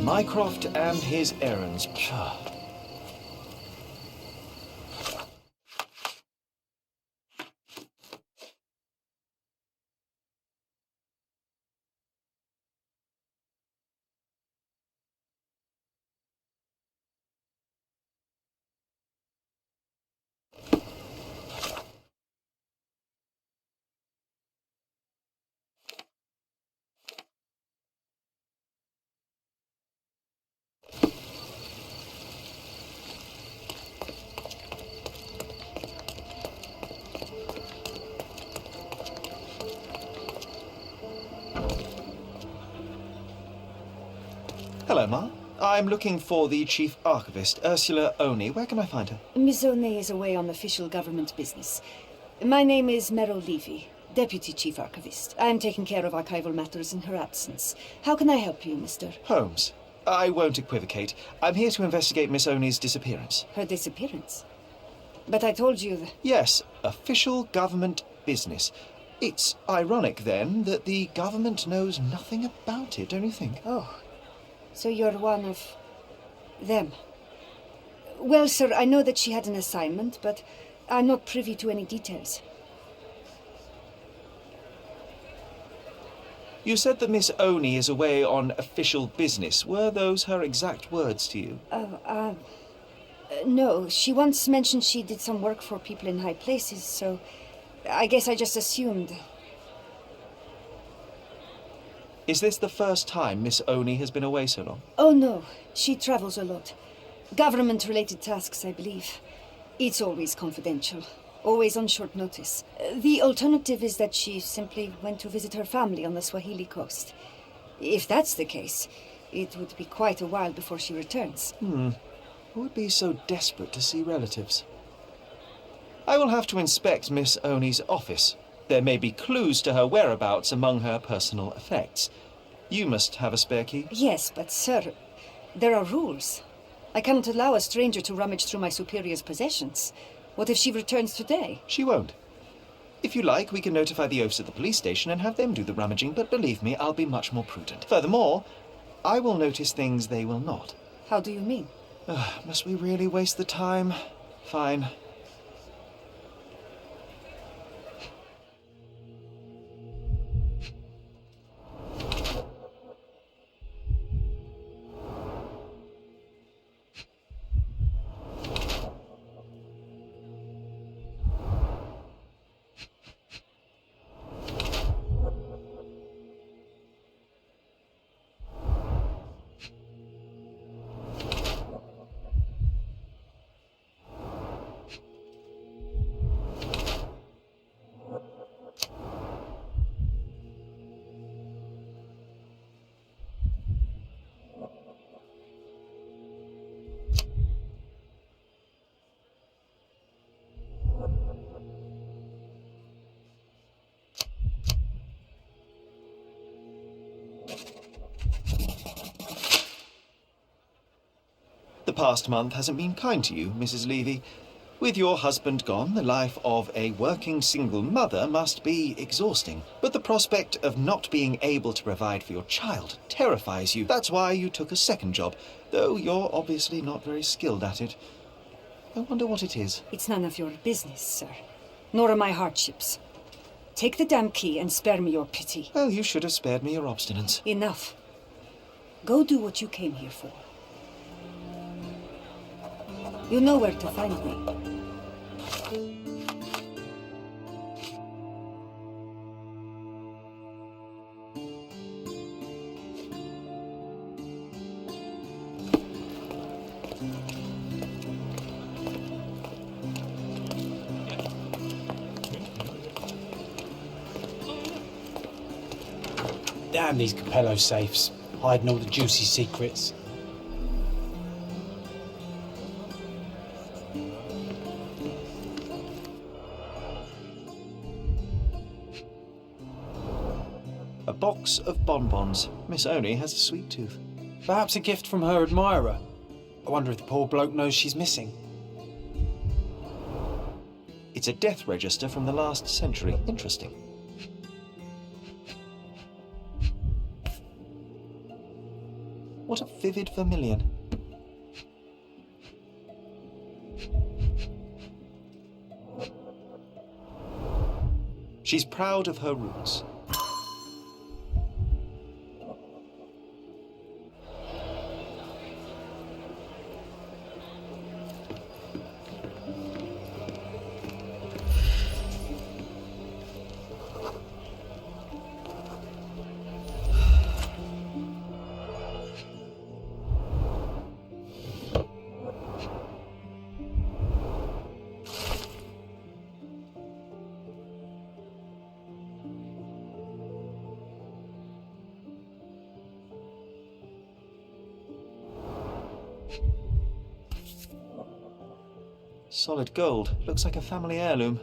Mycroft and his errands. Pshaw. Hello, Ma. I'm looking for the Chief Archivist, Ursula Oney. Where can I find her? Miss Oney is away on official government business. My name is Merrill Levy, Deputy Chief Archivist. I am taking care of archival matters in her absence. How can I help you, Mr. Holmes. I won't equivocate. I'm here to investigate Miss Oney's disappearance. Her disappearance? But I told you that... Yes, official government business. It's ironic, then, that the government knows nothing about it, don't you think? Oh, so you're one of them. Well, sir, I know that she had an assignment, but I'm not privy to any details. You said that Miss Oney is away on official business. Were those her exact words to you? No. She once mentioned she did some work for people in high places, so I guess I just assumed. Is this the first time Miss Oney has been away so long? Oh, no. She travels a lot. Government-related tasks, I believe. It's always confidential. Always on short notice. The alternative is that she simply went to visit her family on the Swahili coast. If that's the case, it would be quite a while before she returns. Who would be so desperate to see relatives? I will have to inspect Miss Oney's office. There may be clues to her whereabouts among her personal effects. You must have a spare key. Yes, but sir, there are rules. I cannot allow a stranger to rummage through my superior's possessions. What if she returns today? She won't. If you like, we can notify the oafs at the police station and have them do the rummaging, but believe me, I'll be much more prudent. Furthermore, I will notice things they will not. How do you mean? Must we really waste the time? Fine. The past month hasn't been kind to you, Mrs. Levy. With your husband gone, the life of a working single mother must be exhausting. But the prospect of not being able to provide for your child terrifies you. That's why you took a second job, though you're obviously not very skilled at it. I wonder what it is. It's none of your business, sir. Nor are my hardships. Take the damn key and spare me your pity. Well, you should have spared me your obstinance. Enough. Go do what you came here for. You know where to find me. Damn these Capello safes, hiding all the juicy secrets. A box of bonbons. Miss Oney has a sweet tooth. Perhaps a gift from her admirer. I wonder if the poor bloke knows she's missing. It's a death register from the last century. Interesting. What a vivid vermilion. She's proud of her roots. Solid gold. Looks like a family heirloom.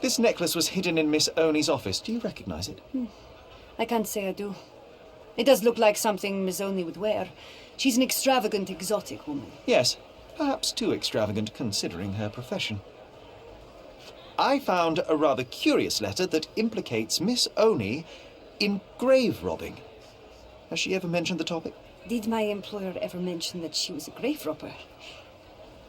This necklace was hidden in Miss Oni's office. Do you recognize it? I can't say I do. It does look like something Miss Oni would wear. She's an extravagant, exotic woman. Yes, perhaps too extravagant considering her profession. I found a rather curious letter that implicates Miss Oni in grave robbing. Has she ever mentioned the topic? Did my employer ever mention that she was a grave robber?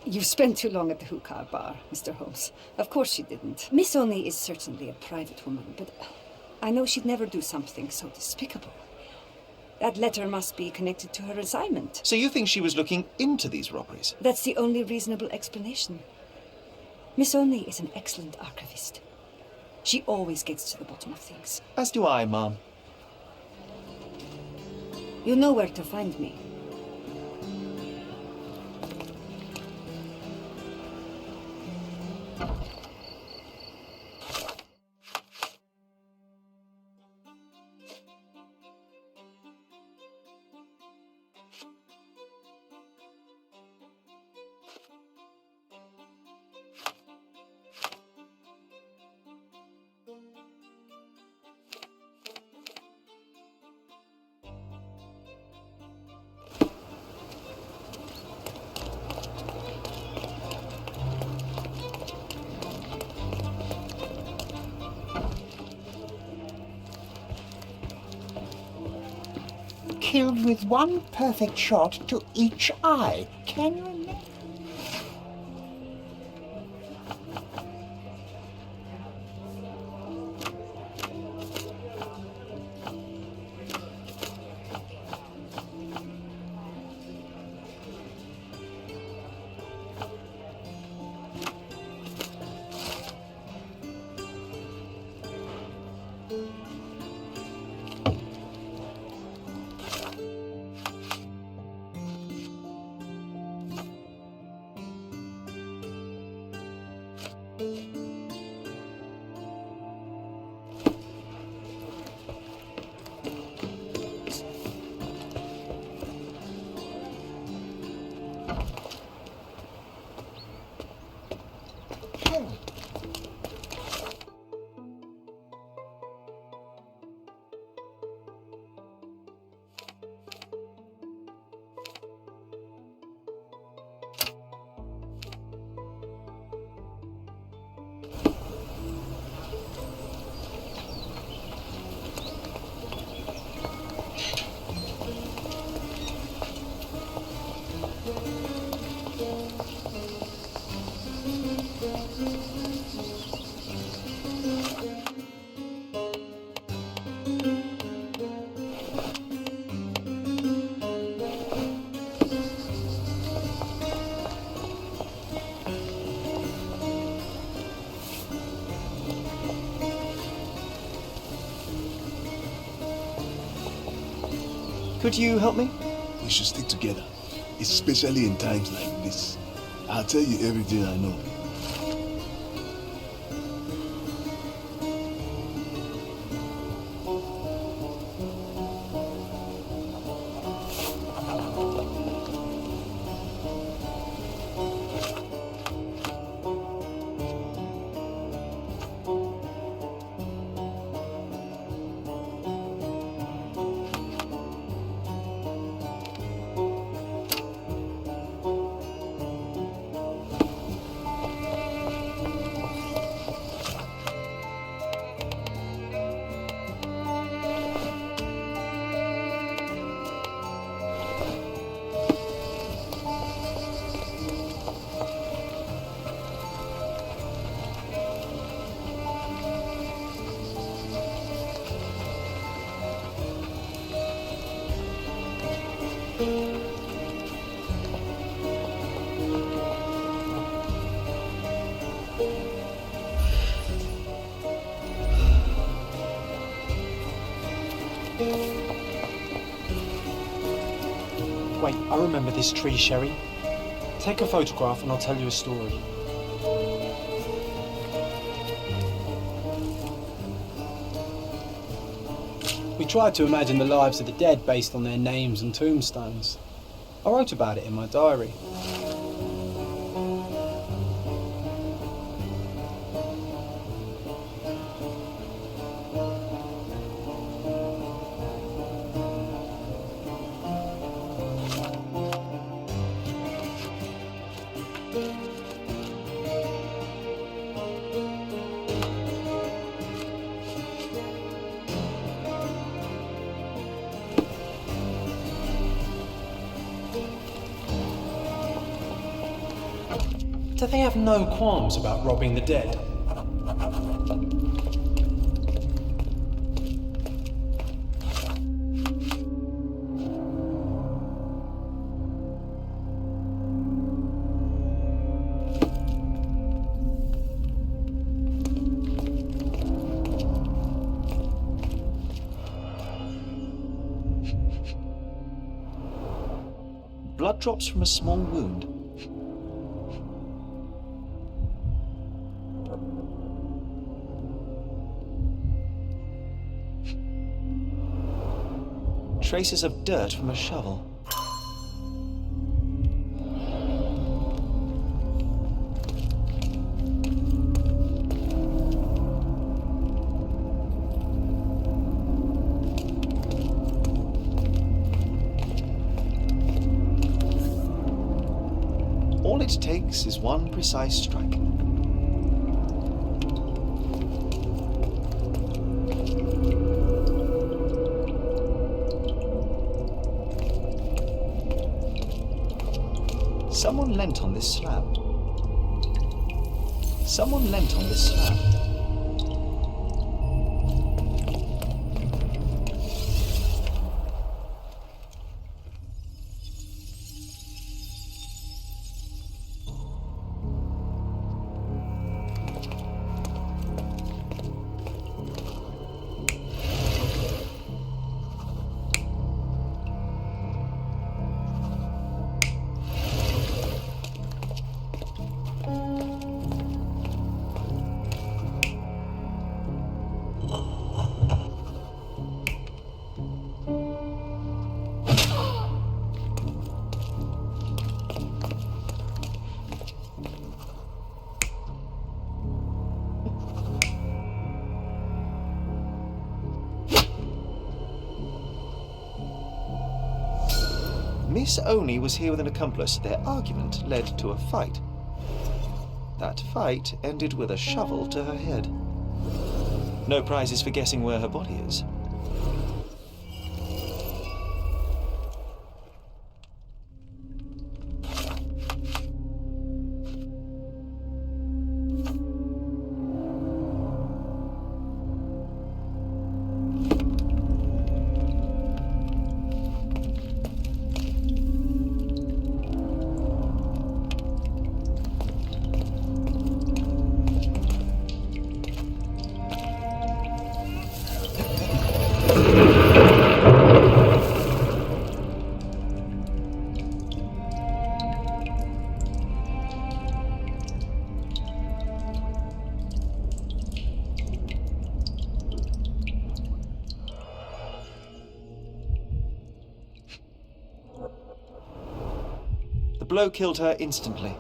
You've spent too long at the hookah bar, Mr. Holmes. Of course she didn't. Miss Oni is certainly a private woman, but I know she'd never do something so despicable. That letter must be connected to her assignment. So you think she was looking into these robberies? That's the only reasonable explanation. Miss Oni is an excellent archivist. She always gets to the bottom of things. As do I, Ma'am. You know where to find me. Killed with one perfect shot to each eye. Can you imagine? Could you help me? We should stick together, especially in times like this. I'll tell you everything I know. Wait, I remember this tree, Sherry. Take a photograph and I'll tell you a story. We tried to imagine the lives of the dead based on their names and tombstones. I wrote about it in my diary. Do they have no qualms about robbing the dead? Blood drops from a small wound. Traces of dirt from a shovel. All it takes is one precise strike. Someone leant on this slab. Someone leant on this slab. Miss Oni was here with an accomplice. Their argument led to a fight. That fight ended with a shovel to her head. No prizes for guessing where her body is. The blow killed her instantly.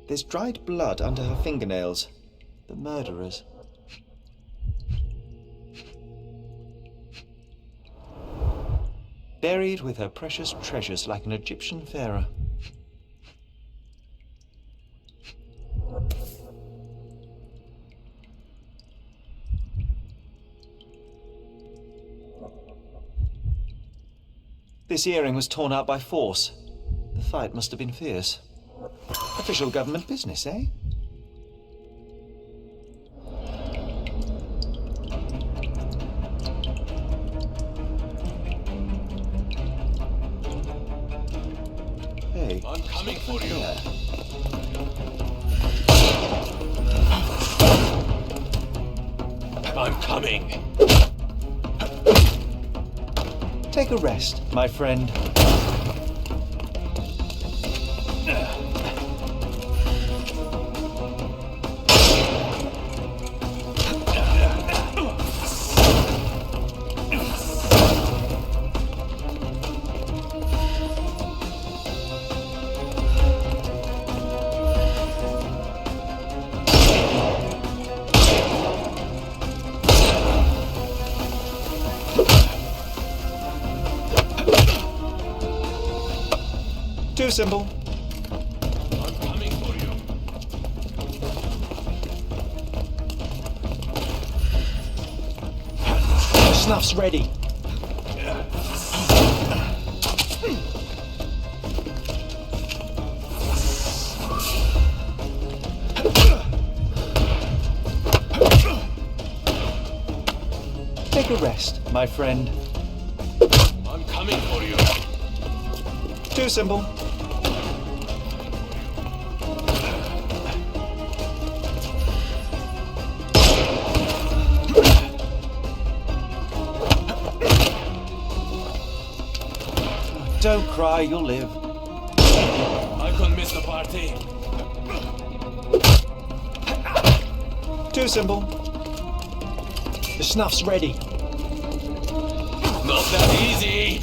There's dried blood under her fingernails. The murderer's. Buried with her precious treasures like an Egyptian pharaoh. This earring was torn out by force. The fight must have been fierce. Official government business, eh? say. I'm coming for you. I'm coming. Take a rest, my friend. Too simple. I'm coming for you. Snuff's ready. Take a rest, my friend. I'm coming for you. Too simple. Don't cry, you'll live. I couldn't miss the party. Too simple. The snuff's ready. Not that easy.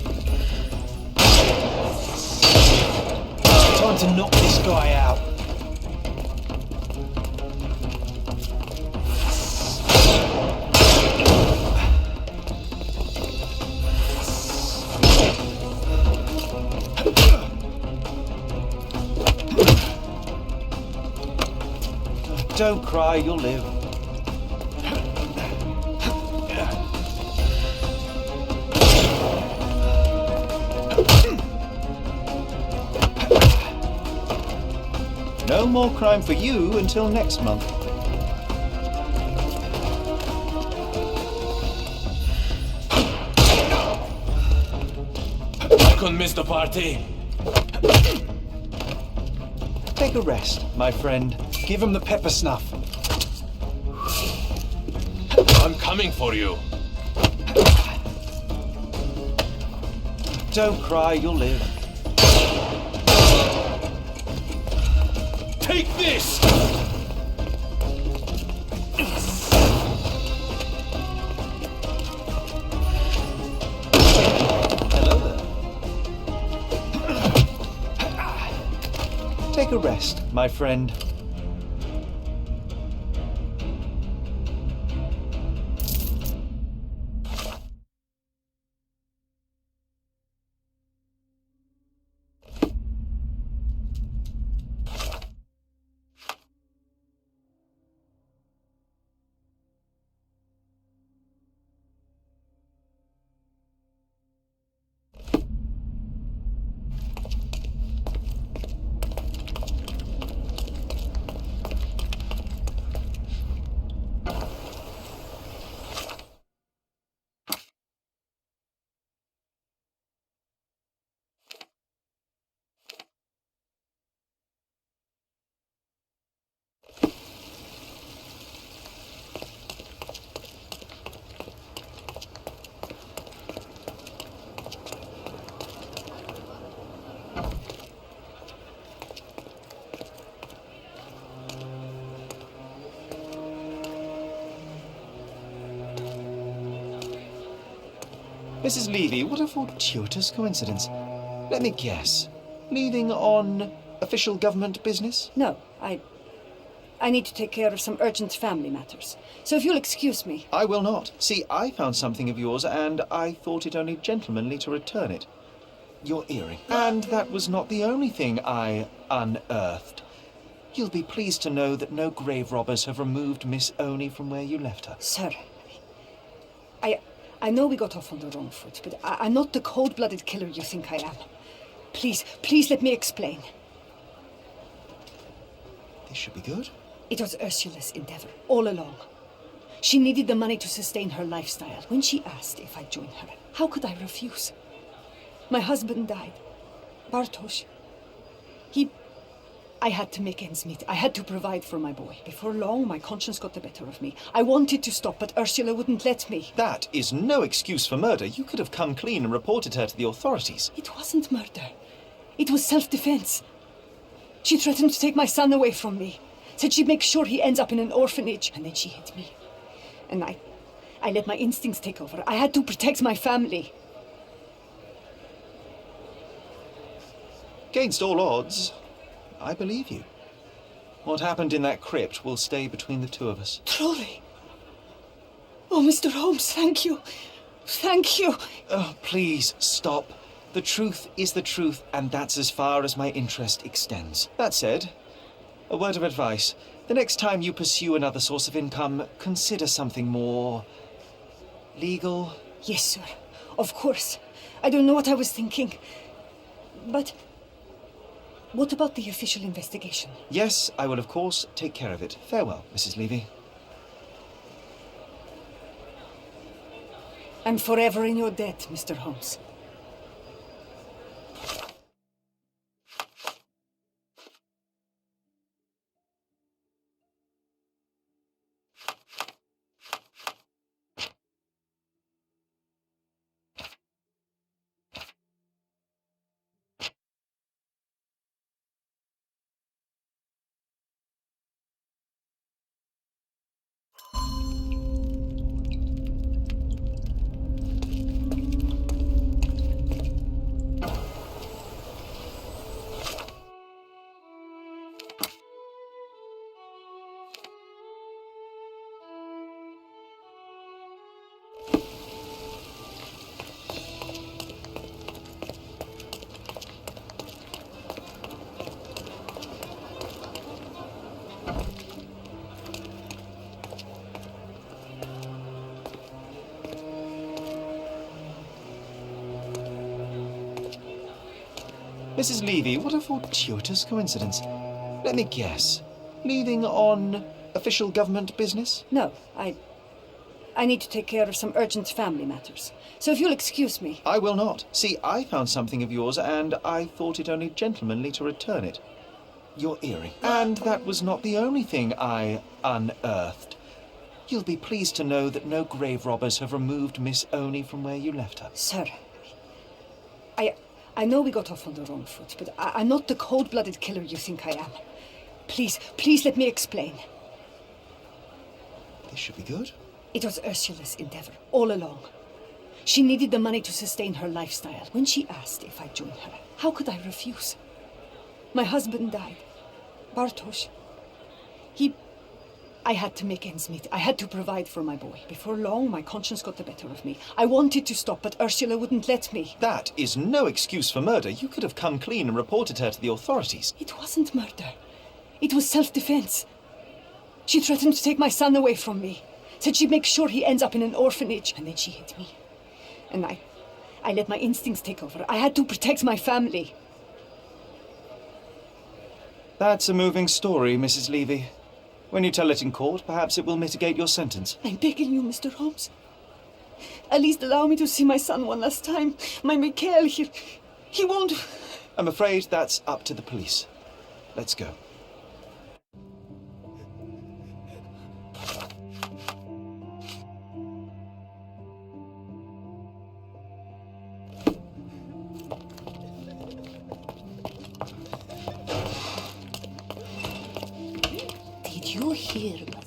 Time to knock this guy out. Don't cry, you'll live. No more crime for you until next month. I couldn't miss the party. Take a rest, my friend. Give him the pepper snuff. I'm coming for you. Don't cry, you'll live. Take this! Hello there. Take a rest, my friend. Mrs. Levy, what a fortuitous coincidence. Let me guess. Leaving on official government business? No, I need to take care of some urgent family matters. So if you'll excuse me. I will not. See, I found something of yours, and I thought it only gentlemanly to return it. Your earring. And that was not the only thing I unearthed. You'll be pleased to know that no grave robbers have removed Miss Oni from where you left her. Sir, I know we got off on the wrong foot, but I'm not the cold-blooded killer you think I am. Please let me explain. This should be good. It was Ursula's endeavor, all along. She needed the money to sustain her lifestyle. When she asked if I'd join her, how could I refuse? My husband died. Bartosz. I had to make ends meet. I had to provide for my boy. Before long, my conscience got the better of me. I wanted to stop, but Ursula wouldn't let me. That is no excuse for murder. You could have come clean and reported her to the authorities. It wasn't murder. It was self-defense. She threatened to take my son away from me. Said she'd make sure he ends up in an orphanage. And then she hit me. And I let my instincts take over. I had to protect my family. Against all odds, I believe you. What happened in that crypt will stay between the two of us. Truly. Oh, Mr. Holmes, thank you. Thank you. Oh, please, stop. The truth is the truth, and that's as far as my interest extends. That said, a word of advice. The next time you pursue another source of income, consider something more legal. Yes, sir. Of course. I don't know what I was thinking. But what about the official investigation? Yes, I will of course take care of it. Farewell, Mrs. Levy. I'm forever in your debt, Mr. Holmes. Mrs. Levy, what a fortuitous coincidence. Let me guess. Leaving on official government business? No, I need to take care of some urgent family matters. So if you'll excuse me. I will not. See, I found something of yours, and I thought it only gentlemanly to return it. Your earring. And that was not the only thing I unearthed. You'll be pleased to know that no grave robbers have removed Miss Oni from where you left her. Sir, I know we got off on the wrong foot, but I'm not the cold-blooded killer you think I am. Please let me explain. This should be good. It was Ursula's endeavor, all along. She needed the money to sustain her lifestyle. When she asked if I'd join her, how could I refuse? My husband died. Bartosz. I had to make ends meet. I had to provide for my boy. Before long, my conscience got the better of me. I wanted to stop, but Ursula wouldn't let me. That is no excuse for murder. You could have come clean and reported her to the authorities. It wasn't murder. It was self-defense. She threatened to take my son away from me. Said she'd make sure he ends up in an orphanage. And then she hit me. And I let my instincts take over. I had to protect my family. That's a moving story, Mrs. Levy. When you tell it in court, perhaps it will mitigate your sentence. I'm begging you, Mr. Holmes. At least allow me to see my son one last time. My Mikhail, he won't... I'm afraid that's up to the police. Let's go. Did you hear us?